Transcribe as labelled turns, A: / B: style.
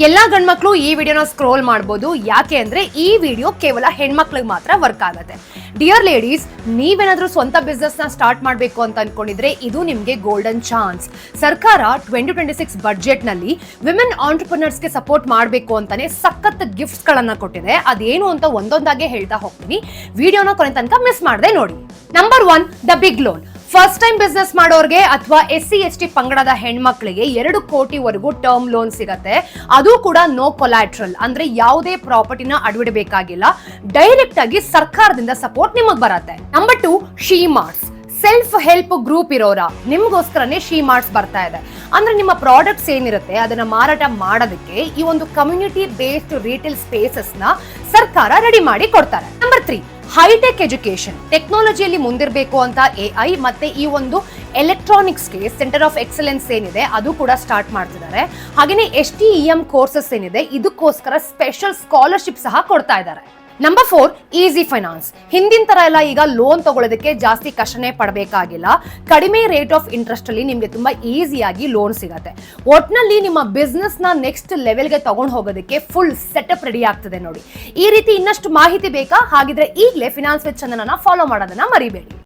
A: ಎಲ್ಲಾ ಗಂಡ್ಮಕ್ಳು ಈ ವಿಡಿಯೋನ ಸ್ಕ್ರೋಲ್ ಮಾಡಬಹುದು. ಯಾಕೆ ಅಂದ್ರೆ ಈ ವಿಡಿಯೋ ಕೇವಲ ಹೆಣ್ಮಕ್ಳಿಗೆ ಮಾತ್ರ ವರ್ಕ್ ಆಗುತ್ತೆ. ಡಿಯರ್ ಲೇಡೀಸ್, ನೀವೇನಾದ್ರೂ ಸ್ವಂತ ಬಿಸ್ನೆಸ್ ನ ಸ್ಟಾರ್ಟ್ ಮಾಡಬೇಕು ಅಂತ ಅನ್ಕೊಂಡಿದ್ರೆ ಇದು ನಿಮ್ಗೆ ಗೋಲ್ಡನ್ ಚಾನ್ಸ್. ಸರ್ಕಾರ 2026 ಬಡ್ಜೆಟ್ ನಲ್ಲಿ ವಿಮೆನ್ ಆಂಟರ್ಪ್ರಿನರ್ಸ್ ಗೆ ಸಪೋರ್ಟ್ ಮಾಡಬೇಕು ಅಂತಾನೆ ಸಖತ್ ಗಿಫ್ಟ್ಸ್ ಗಳನ್ನ ಕೊಟ್ಟಿದೆ. ಅದೇನು ಅಂತ ಒಂದೊಂದಾಗೆ ಹೇಳ್ತಾ ಹೋಗ್ತೀನಿ. ವಿಡಿಯೋನ ಕೊನೆ ತನಕ ಮಿಸ್ ಮಾಡದೆ ನೋಡಿ. Number 1, the big loan. First time business ಮಾಡೋರ್ಗೆ ಅಥವಾ SC/ST ಪಂಗಡದ ಹೆಣ್ಮಕ್ಳಿಗೆ 2 ಕೋಟಿವರೆಗೂ ಟರ್ಮ್ ಲೋನ್ ಸಿಗತ್ತೆ. ಅದು ಕೂಡ ನೋ ಕೊಲಾಟ್ರಲ್, ಅಂದ್ರೆ ಯಾವುದೇ ಪ್ರಾಪರ್ಟಿನ ಅಡವಿಡಬೇಕಾಗಿಲ್ಲ. ಡೈರೆಕ್ಟ್ ಆಗಿ ಸರ್ಕಾರದಿಂದ ಸಪೋರ್ಟ್ ನಿಮಗ್ ಬರತ್ತೆ. Number 2, she marts. Self help group ಇರೋರ ನಿಮ್ಗೋಸ್ಕರನೇ ಶಿ ಮಾರ್ಟ್ಸ್ ಬರ್ತಾ ಇದೆ. ಅಂದ್ರೆ ನಿಮ್ಮ ಪ್ರಾಡಕ್ಟ್ಸ್ ಏನಿರುತ್ತೆ ಅದನ್ನ ಮಾರಾಟ ಮಾಡೋದಕ್ಕೆ ಈ ಒಂದು ಕಮ್ಯುನಿಟಿ ಬೇಸ್ಡ್ ರಿಟೇಲ್ ಸ್ಪೇಸಸ್ ನ ಸರ್ಕಾರ ರೆಡಿ ಮಾಡಿ ಕೊಡ್ತಾರೆ. Number 3, hi-tech education. ಟೆಕ್ನಾಲಜಿಯಲ್ಲಿ ಮುಂದಿರಬೇಕು ಅಂತ AI ಮತ್ತೆ ಈ ಒಂದು ಎಲೆಕ್ಟ್ರಾನಿಕ್ಸ್ಗೆ ಸೆಂಟರ್ ಆಫ್ ಎಕ್ಸಲೆನ್ಸ್ ಏನಿದೆ ಅದು ಕೂಡ ಸ್ಟಾರ್ಟ್ ಮಾಡ್ತಿದ್ದಾರೆ. ಹಾಗೇನೆ STEM ಕೋರ್ಸಸ್ ಏನಿದೆ ಇದಕ್ಕೋಸ್ಕರ ಸ್ಪೆಷಲ್ ಸ್ಕಾಲರ್ಶಿಪ್ ಸಹ ಕೊಡ್ತಾ ಇದ್ದಾರೆ. Number 4, easy finance. ಹಿಂದಿನ ತರ ಎಲ್ಲ ಈಗ ಲೋನ್ ತಗೊಳ್ಳೋದಕ್ಕೆ ಜಾಸ್ತಿ ಕಷ್ಟನೇ ಪಡಬೇಕಾಗಿಲ್ಲ. ಕಡಿಮೆ ರೇಟ್ ಆಫ್ ಇಂಟ್ರೆಸ್ಟ್ ಅಲ್ಲಿ ನಿಮ್ಗೆ ತುಂಬಾ ಈಸಿಯಾಗಿ ಲೋನ್ ಸಿಗತ್ತೆ. ಒಟ್ನಲ್ಲಿ ನಿಮ್ಮ ಬಿಸ್ನೆಸ್ ನ ನೆಕ್ಸ್ಟ್ ಲೆವೆಲ್ಗೆ ತಗೊಂಡು ಹೋಗೋದಕ್ಕೆ ಫುಲ್ ಸೆಟಪ್ ರೆಡಿ ಆಗ್ತದೆ ನೋಡಿ. ಈ ರೀತಿ ಇನ್ನಷ್ಟು ಮಾಹಿತಿ ಬೇಕಾ? ಹಾಗಿದ್ರೆ ಈಗಲೇ ಫಿನಾನ್ಸ್ ವಿತ್ ಚಂದನನ ಫಾಲೋ ಮಾಡೋದನ್ನ ಮರಿಬೇಡಿ.